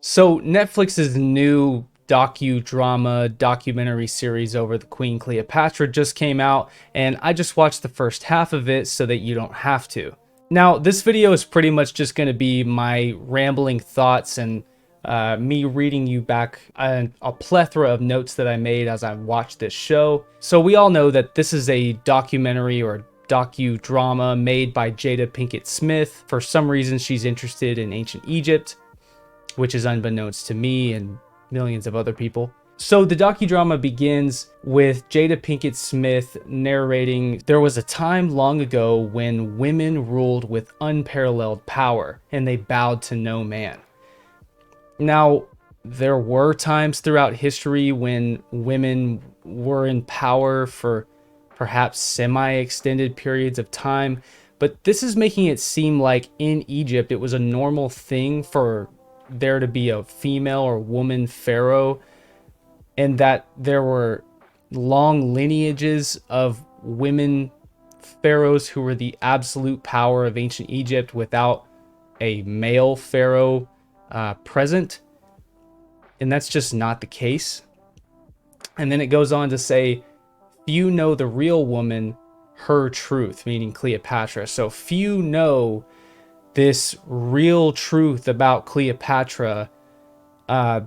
So Netflix's new docudrama documentary series over the Queen Cleopatra just came out, and I just watched the first half of it so that you don't have to. Now, this video is pretty much just going to be my rambling thoughts and me reading you back a plethora of notes that I made as I watched this show. So we all know that this is a documentary or docudrama made by Jada Pinkett Smith. For some reason, she's interested in ancient Egypt, which is unbeknownst to me and millions of other people. So the docudrama begins with Jada Pinkett Smith narrating, there was a time long ago when women ruled with unparalleled power and they bowed to no man. Now, there were times throughout history when women were in power for perhaps semi-extended periods of time, but this is making it seem like in Egypt it was a normal thing for there to be a female or woman pharaoh, and that there were long lineages of women pharaohs who were the absolute power of ancient Egypt without a male pharaoh present. And that's just not the case. And then it goes on to say, few know the real woman, her truth, meaning Cleopatra. So few know this real truth about Cleopatra that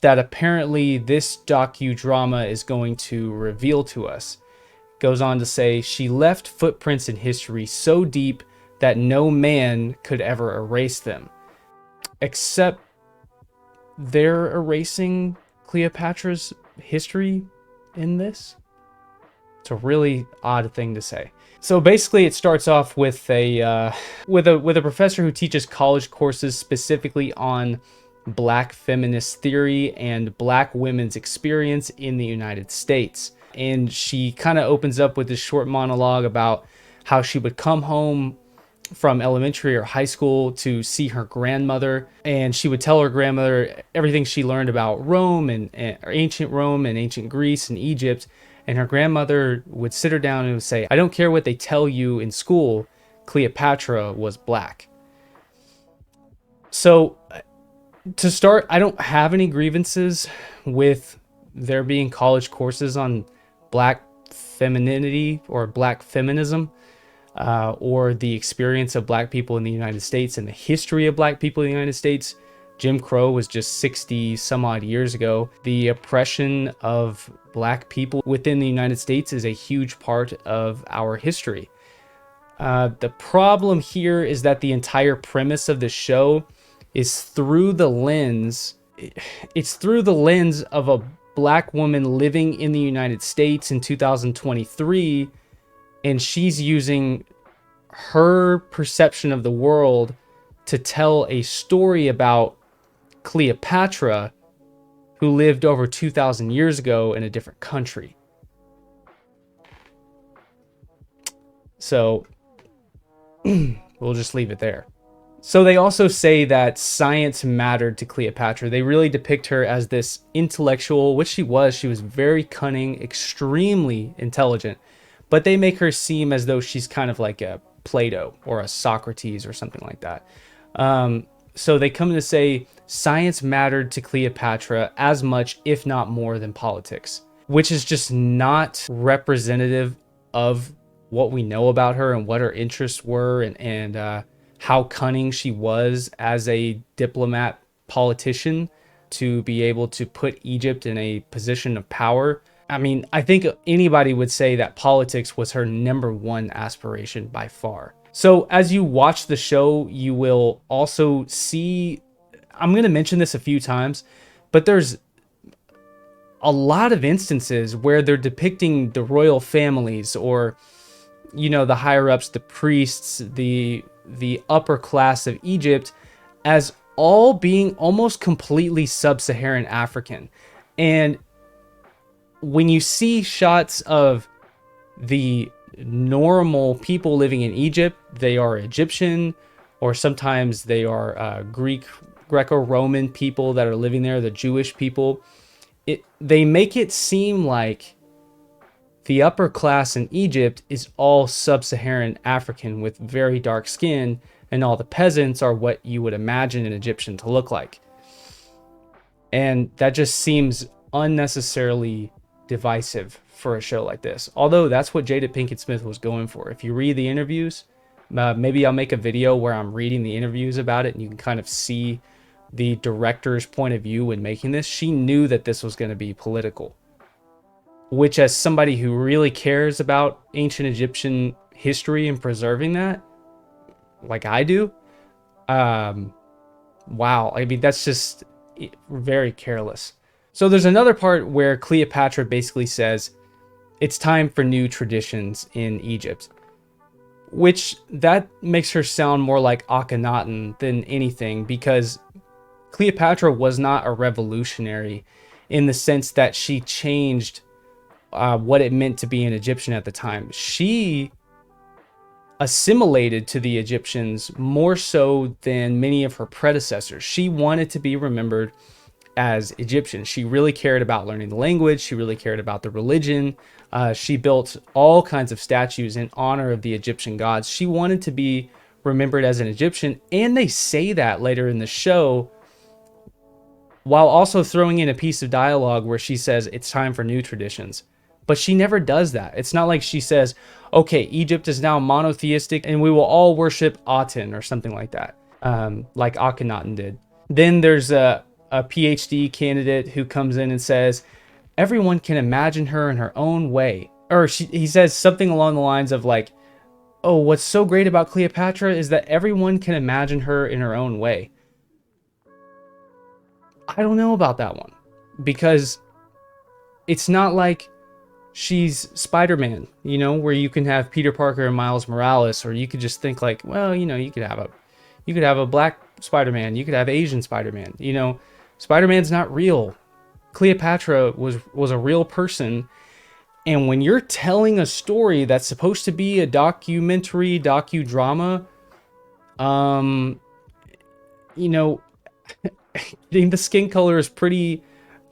apparently this docudrama is going to reveal to us. Goes on to say, she left footprints in history so deep that no man could ever erase them. Except they're erasing Cleopatra's history in this. It's a really odd thing to say. So basically, it starts off with a professor who teaches college courses specifically on Black feminist theory and Black women's experience in the United States. And she kind of opens up with this short monologue about how she would come home from elementary or high school to see her grandmother, and she would tell her grandmother everything she learned about Rome and ancient Rome and ancient Greece and Egypt. And her grandmother would sit her down and would say, I don't care what they tell you in school, Cleopatra was Black. So to start, I don't have any grievances with there being college courses on Black femininity or Black feminism, or the experience of Black people in the United States and the history of Black people in the United States. Jim Crow was just 60 some odd years ago. The oppression of Black people within the United States is a huge part of our history. The problem here is that the entire premise of the show is through the lens. It's through the lens of a Black woman living in the United States in 2023, and she's using her perception of the world to tell a story about Cleopatra, who lived over 2,000 years ago in a different country. So we'll just leave it there. So they also say that science mattered to Cleopatra. They really depict her as this intellectual, which she was. She was very cunning, extremely intelligent, but they make her seem as though she's kind of like a Plato or a Socrates or something like that. So they come to say science mattered to Cleopatra as much, if not more, than politics, which is just not representative of what we know about her and what her interests were, and how cunning she was as a diplomat politician to be able to put Egypt in a position of power. I mean, I think anybody would say that politics was her number one aspiration by far. So as you watch the show, you will also see, I'm going to mention this a few times, but there's a lot of instances where they're depicting the royal families, or, you know, the higher ups, the priests, the upper class of Egypt, as all being almost completely sub-Saharan African. And when you see shots of the normal people living in Egypt, they are Egyptian, or sometimes they are Greco-Roman people that are living there, the Jewish people. They make it seem like the upper class in Egypt is all sub-Saharan African with very dark skin, and all the peasants are what you would imagine an Egyptian to look like. And that just seems unnecessarily divisive for a show like this. Although that's what Jada Pinkett Smith was going for. If you read the interviews, maybe I'll make a video where I'm reading the interviews about it and you can kind of see the director's point of view when making this. She knew that this was going to be political, which, as somebody who really cares about ancient Egyptian history and preserving that, like I do, wow. I mean, that's just very careless. So there's another part where Cleopatra basically says it's time for new traditions in Egypt, which that makes her sound more like Akhenaten than anything, because Cleopatra was not a revolutionary in the sense that she changed what it meant to be an Egyptian at the time. She assimilated to the Egyptians more so than many of her predecessors. She wanted to be remembered as Egyptian. She really cared about learning the language. She really cared about the religion. She built all kinds of statues in honor of the Egyptian gods. She wanted to be remembered as an Egyptian, and they say that later in the show, while also throwing in a piece of dialogue where she says it's time for new traditions. But she never does that. It's not like she says, okay, Egypt is now monotheistic and we will all worship Aten or something like that, like Akhenaten did. Then there's a PhD candidate who comes in and says, everyone can imagine her in her own way. Or he says something along the lines of like, oh, what's so great about Cleopatra is that everyone can imagine her in her own way. I don't know about that one, because it's not like she's Spider-Man, you know, where you can have Peter Parker and Miles Morales, or you could just think like, well, you know, you could have a black Spider-Man, you could have Asian Spider-Man, you know, Spider-Man's not real. Cleopatra was a real person. And when you're telling a story that's supposed to be a docudrama, you know, the skin color is pretty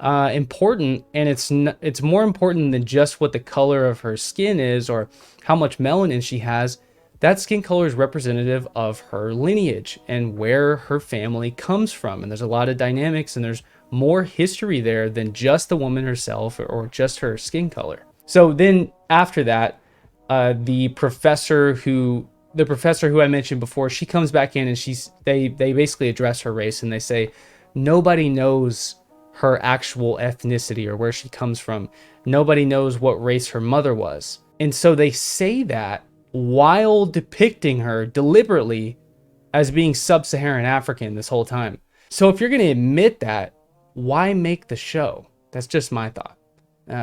important, and it's more important than just what the color of her skin is or how much melanin she has. That skin color is representative of her lineage and where her family comes from, and there's a lot of dynamics and there's more history there than just the woman herself or just her skin color. So then after that, the professor who I mentioned before, she comes back in and they basically address her race, and they say nobody knows her actual ethnicity or where she comes from. Nobody knows what race her mother was. And so they say that while depicting her deliberately as being sub-Saharan African this whole time. So if you're going to admit that, why make the show? That's just my thought.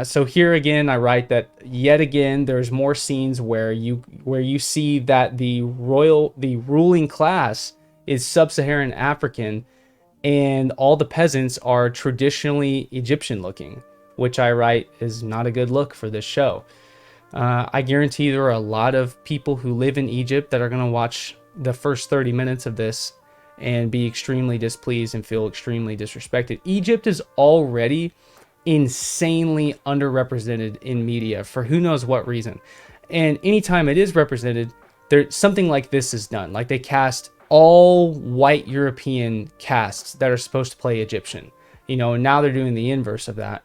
So here again, I write that yet again, there's more scenes where you see that the ruling class is sub-Saharan African, and all the peasants are traditionally Egyptian looking, which I write is not a good look for this show. I guarantee there are a lot of people who live in Egypt that are going to watch the first 30 minutes of this and be extremely displeased and feel extremely disrespected. Egypt is already insanely underrepresented in media for who knows what reason. And anytime it is represented, something like this is done. Like they cast all white European casts that are supposed to play Egyptian. You know, now they're doing the inverse of that.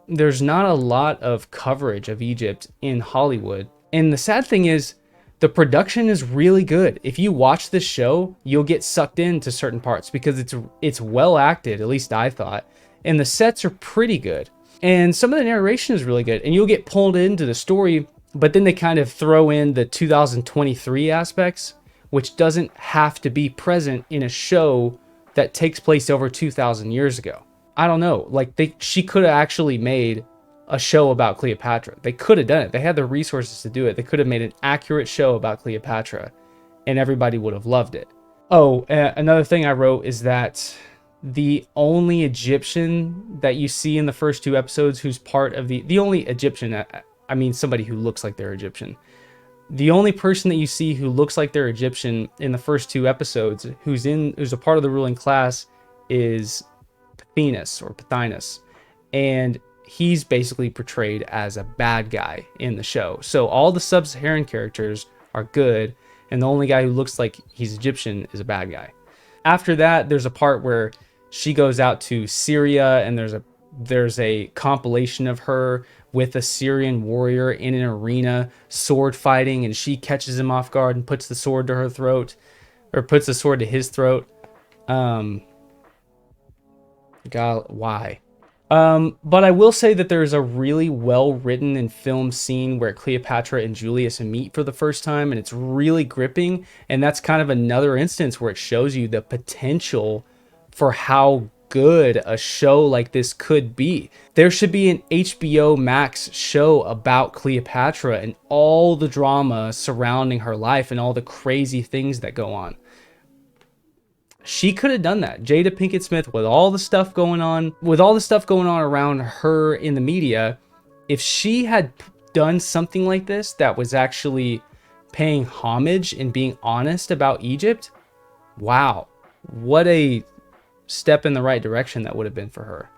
There's not a lot of coverage of Egypt in Hollywood. And the sad thing is, the production is really good. If you watch this show, you'll get sucked into certain parts because it's well acted, at least I thought. And the sets are pretty good. And some of the narration is really good. And you'll get pulled into the story, but then they kind of throw in the 2023 aspects, which doesn't have to be present in a show that takes place over 2,000 years ago. I don't know. Like she could have actually made a show about Cleopatra. They could have done it. They had the resources to do it. They could have made an accurate show about Cleopatra and everybody would have loved it. Oh, another thing I wrote is that the only Egyptian that you see in the first two episodes who's part of the only Egyptian, I mean somebody who looks like they're Egyptian. The only person that you see who looks like they're Egyptian in the first two episodes who's a part of the ruling class is Pothinus. And he's basically portrayed as a bad guy in the show. So all the sub-Saharan characters are good, and the only guy who looks like he's Egyptian is a bad guy. After that, there's a part where She goes out to Syria, and there's a compilation of her with a Syrian warrior in an arena sword fighting, and she catches him off guard and puts the sword to her throat, or puts the sword to his throat. Um, God, why? But I will say that there's a really well written and filmed scene where Cleopatra and Julius meet for the first time, and it's really gripping. And that's kind of another instance where it shows you the potential for how good a show like this could be. There should be an HBO Max show about Cleopatra and all the drama surrounding her life and all the crazy things that go on. She could have done that. Jada Pinkett Smith, with all the stuff going on, around her in the media, if she had done something like this that was actually paying homage and being honest about Egypt, wow, what a step in the right direction that would have been for her.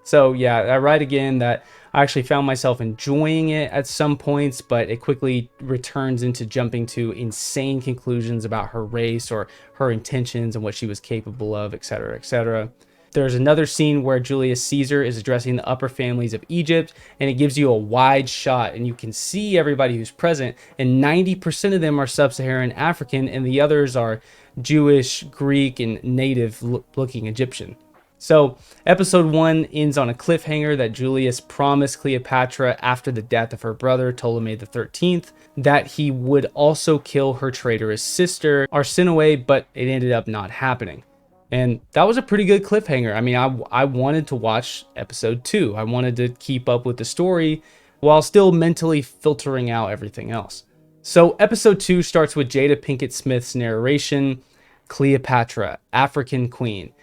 So yeah, I write again that I actually found myself enjoying it at some points, but it quickly returns into jumping to insane conclusions about her race or her intentions and what she was capable of, etc., etc. There's another scene where Julius Caesar is addressing the upper families of Egypt, and it gives you a wide shot, and you can see everybody who's present, and 90% of them are sub-Saharan African, and the others are Jewish, Greek, and native-looking Egyptian. So, episode 1 ends on a cliffhanger that Julius promised Cleopatra after the death of her brother, Ptolemy the 13th, that he would also kill her traitorous sister, Arsinoe, but it ended up not happening. And that was a pretty good cliffhanger. I mean, I wanted to watch episode 2. I wanted to keep up with the story while still mentally filtering out everything else. So, episode 2 starts with Jada Pinkett Smith's narration, Cleopatra, African Queen.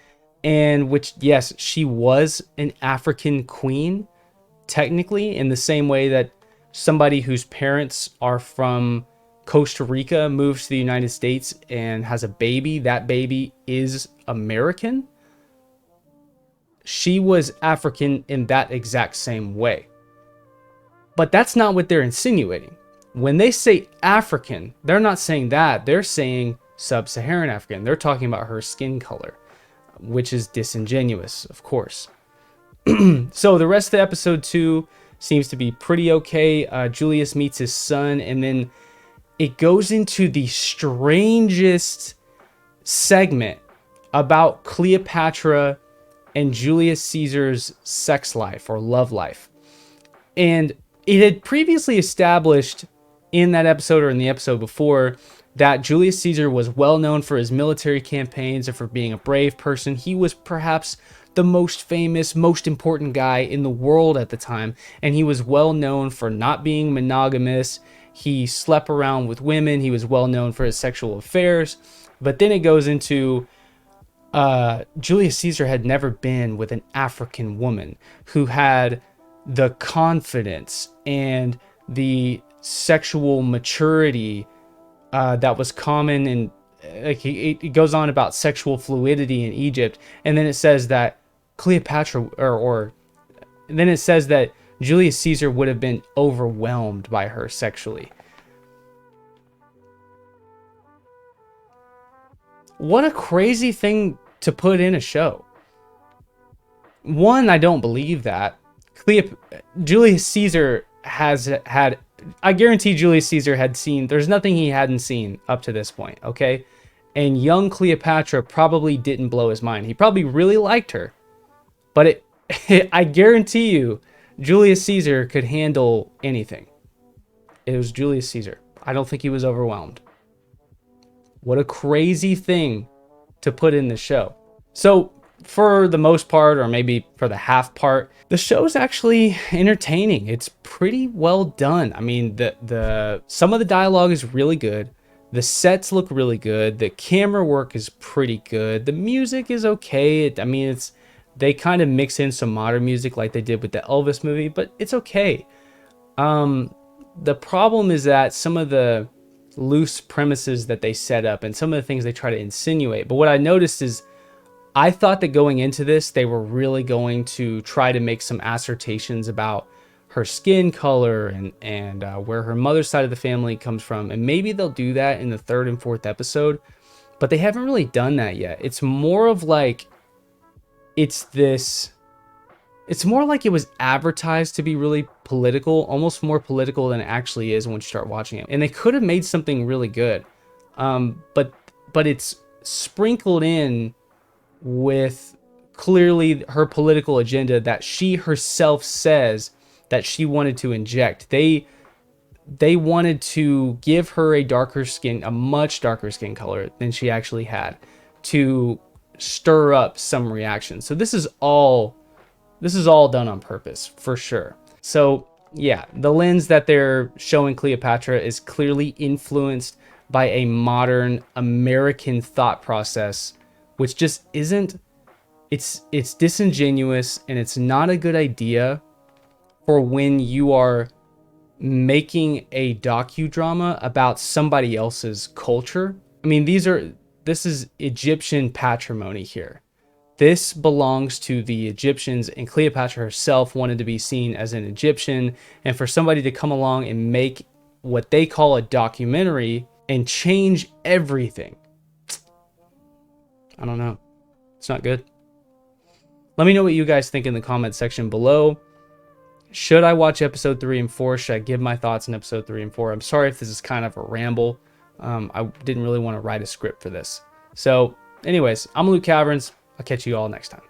And which, yes, she was an African queen, technically, in the same way that somebody whose parents are from Costa Rica moves to the United States and has a baby, that baby is American. She was African in that exact same way. But that's not what they're insinuating. When they say African, they're not saying that. They're saying sub-Saharan African. They're talking about her skin color, which is disingenuous, of course. So the rest of the episode 2 seems to be pretty okay. Julius meets his son, and then it goes into the strangest segment about Cleopatra and Julius Caesar's sex life or love life. And it had previously established in that episode or in the episode before that Julius Caesar was well known for his military campaigns and for being a brave person. He was perhaps the most famous, most important guy in the world at the time, and he was well known for not being monogamous. He slept around with women. He was well known for his sexual affairs. But then it goes into Julius Caesar had never been with an African woman who had the confidence and the sexual maturity that was common, and it goes on about sexual fluidity in Egypt, and then it says that Cleopatra, or then it says that Julius Caesar would have been overwhelmed by her sexually. What a crazy thing to put in a show. One, I don't believe that. Julius Caesar has had, I guarantee Julius Caesar had seen, there's nothing he hadn't seen up to this point, okay? And young Cleopatra probably didn't blow his mind. He probably really liked her. But I guarantee you, Julius Caesar could handle anything. It was Julius Caesar. I don't think he was overwhelmed. What a crazy thing to put in the show. So, for the most part, or maybe for the half part, the show's actually entertaining. It's pretty well done. I mean, the some of the dialogue is really good. The sets look really good. The camera work is pretty good. The music is okay. They kind of mix in some modern music like they did with the Elvis movie, but it's okay. The problem is that some of the loose premises that they set up and some of the things they try to insinuate. But what I noticed is I thought that going into this, they were really going to try to make some assertions about her skin color and where her mother's side of the family comes from. And maybe they'll do that in the 3rd and 4th episode, but they haven't really done that yet. It's more of like it's more like it was advertised to be really political, almost more political than it actually is once you start watching it. And they could have made something really good. But it's sprinkled in with clearly her political agenda that she herself says that she wanted to inject. They wanted to give her a much darker skin color than she actually had, to stir up some reaction. So this is all done on purpose, for sure. So yeah, the lens that they're showing Cleopatra is clearly influenced by a modern American thought process, which just isn't, it's disingenuous, and it's not a good idea for when you are making a docudrama about somebody else's culture. I mean, this is Egyptian patrimony here. This belongs to the Egyptians, and Cleopatra herself wanted to be seen as an Egyptian, and for somebody to come along and make what they call a documentary and change everything, I don't know. It's not good. Let me know what you guys think in the comment section below. Should I watch episode 3 and 4? Should I give my thoughts on episode 3 and 4? I'm sorry if this is kind of a ramble. I didn't really want to write a script for this. So anyways, I'm Luke Caverns. I'll catch you all next time.